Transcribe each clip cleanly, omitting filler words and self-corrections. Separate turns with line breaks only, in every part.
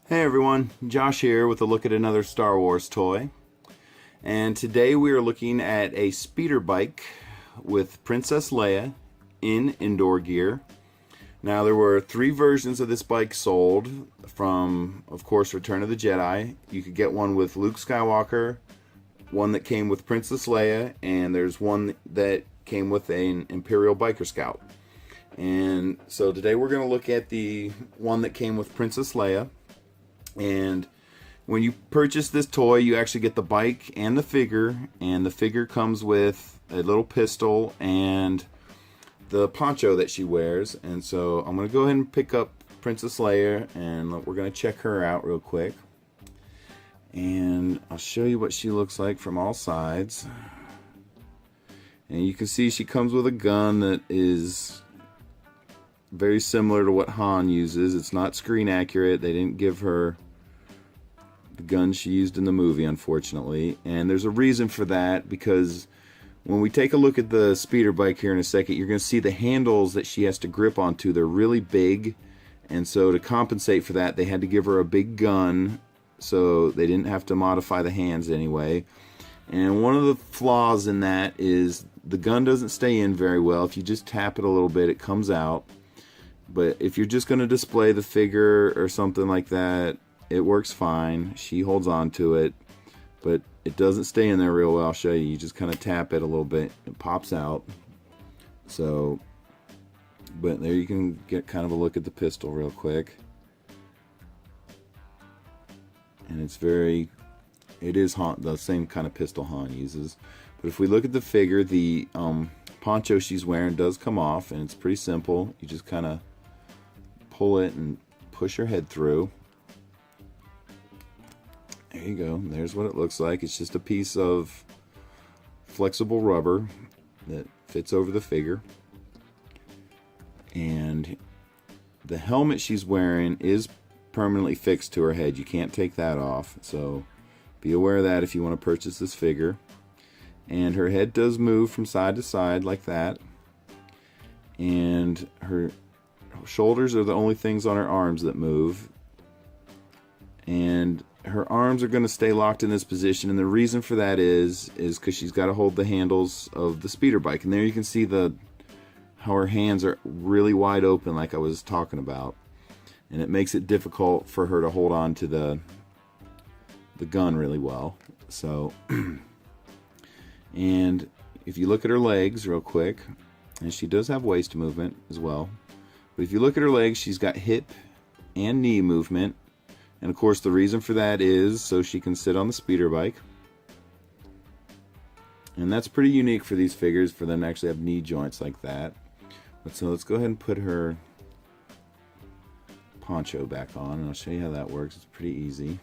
Hey everyone, Josh here with a look at another Star Wars toy. And today we are looking at a speeder bike with Princess Leia in indoor gear. Now there were 3 versions of this bike sold from, of course, Return of the Jedi. You could get one with Luke Skywalker, one that came with Princess Leia, and there's one that came with an Imperial Biker Scout. And so today we're going to look at the one that came with Princess Leia. And when you purchase this toy, you actually get the bike and the figure comes with a little pistol and the poncho that she wears. And so I'm going to go ahead and pick up Princess Leia, and we're going to check her out real quick. And I'll show you what she looks like from all sides. And you can see she comes with a gun that is very similar to what Han uses. It's not screen accurate. They didn't give her the gun she used in the movie, unfortunately. And there's a reason for that, because when we take a look at the speeder bike here in a second, you're going to see the handles that she has to grip onto. They're really big, and so to compensate for that, they had to give her a big gun so they didn't have to modify the hands anyway. And one of the flaws in that is the gun doesn't stay in very well. If you just tap it a little bit, it comes out. But if you're just going to display the figure or something like that, it works fine. She holds on to it, but it doesn't stay in there real well. I'll show you. You just kind of tap it a little bit, it pops out. So, but there you can get kind of a look at the pistol real quick. And it is the same kind of pistol Han uses. But if we look at the figure, the poncho she's wearing does come off, and it's pretty simple. You just kind of pull it and push her head through. There you go. There's what it looks like. It's just a piece of flexible rubber that fits over the figure. And the helmet she's wearing is permanently fixed to her head. You can't take that off. So be aware of that if you want to purchase this figure. And her head does move from side to side like that. And her shoulders are the only things on her arms that move. And her arms are going to stay locked in this position, and the reason for that is because she's got to hold the handles of the speeder bike. And there you can see how her hands are really wide open, like I was talking about, and it makes it difficult for her to hold on to the gun really well. So, and if you look at her legs real quick, and she does have waist movement as well, but if you look at her legs, she's got hip and knee movement. And of course the reason for that is so she can sit on the speeder bike. And that's pretty unique for these figures, for them to actually have knee joints like that. But so let's go ahead and put her poncho back on, and I'll show you how that works. It's pretty easy.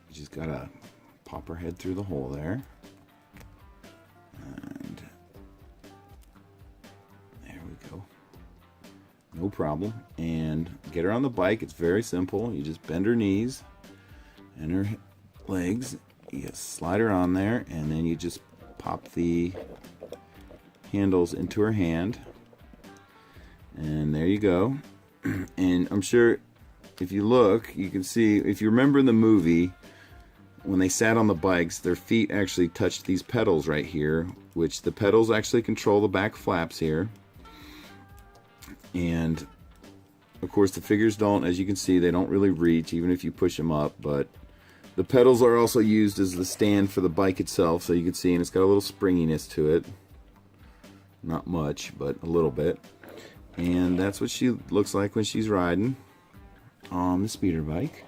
You just gotta pop her head through the hole there. And there we go. No problem. And get her on the bike. It's very simple. You just bend her knees and her legs. You slide her on there, and then you just pop the handles into her hand. And there you go. And I'm sure if you look, you can see, if you remember in the movie, when they sat on the bikes, their feet actually touched these pedals right here, which the pedals actually control the back flaps here. And of course the figures don't, as you can see, they don't really reach even if you push them up, but the pedals are also used as the stand for the bike itself, so you can see, and it's got a little springiness to it. Not much, but a little bit. And that's what she looks like when she's riding on the speeder bike.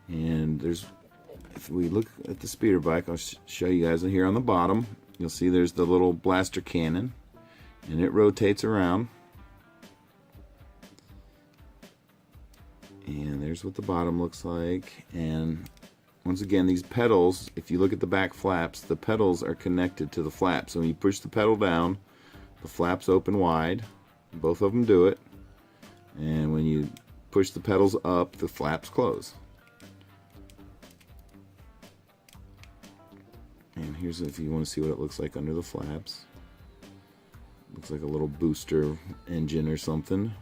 And if we look at the speeder bike, I'll show you guys here on the bottom. You'll see there's the little blaster cannon, and it rotates around. And there's what the bottom looks like. And once again, these pedals, if you look at the back flaps, the pedals are connected to the flaps. So when you push the pedal down, the flaps open wide. Both of them do it. And when you push the pedals up, the flaps close. And Here's if you want to see what it looks like under the flaps. Looks like a little booster engine or something.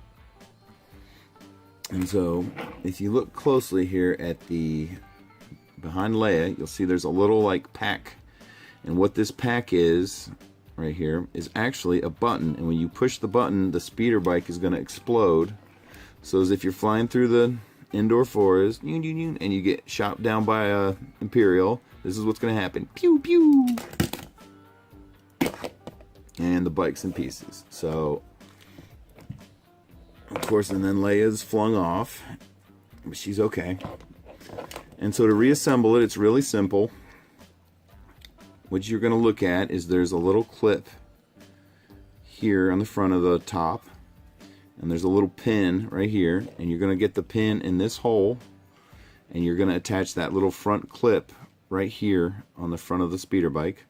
And so, if you look closely here at behind Leia, you'll see there's a little like pack. And what this pack is, right here, is actually a button. And when you push the button, the speeder bike is going to explode. So as if you're flying through the indoor forest, and you get shot down by a Imperial, this is what's going to happen. Pew, pew! And the bike's in pieces. So, of course, and then Leia's flung off, but she's okay. And so to reassemble it, it's really simple. What you're going to look at is there's a little clip here on the front of the top, and there's a little pin right here, and you're going to get the pin in this hole, and you're going to attach that little front clip right here on the front of the speeder bike.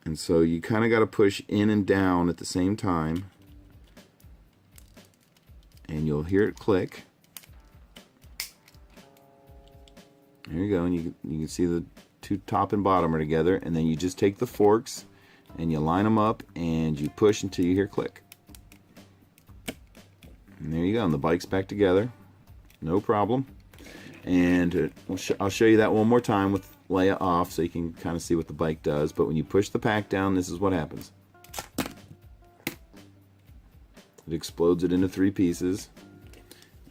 And so you kind of got to push in and down at the same time, and you'll hear it click. There you go, and you can see the two top and bottom are together, and then you just take the forks and you line them up and you push until you hear click. And there you go, and the bike's back together, no problem. And I'll show you that one more time with Leia off so you can kind of see what the bike does. But when you push the pack down, this is what happens. It explodes it into 3 pieces.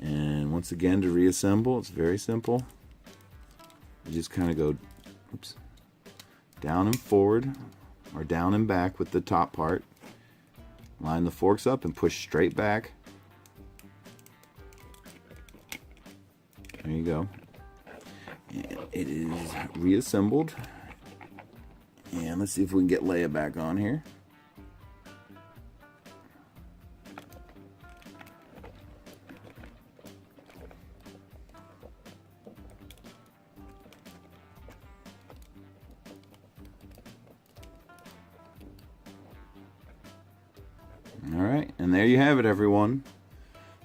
And once again, to reassemble, it's very simple. You just kind of go down and forward, or down and back with the top part. Line the forks up and push straight back. There you go. And it is reassembled. And let's see if we can get Leia back on here. Alright, and there you have it, everyone.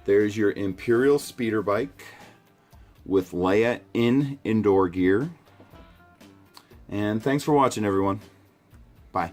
There's your Imperial speeder bike with Leia in indoor gear. And thanks for watching, everyone. Bye.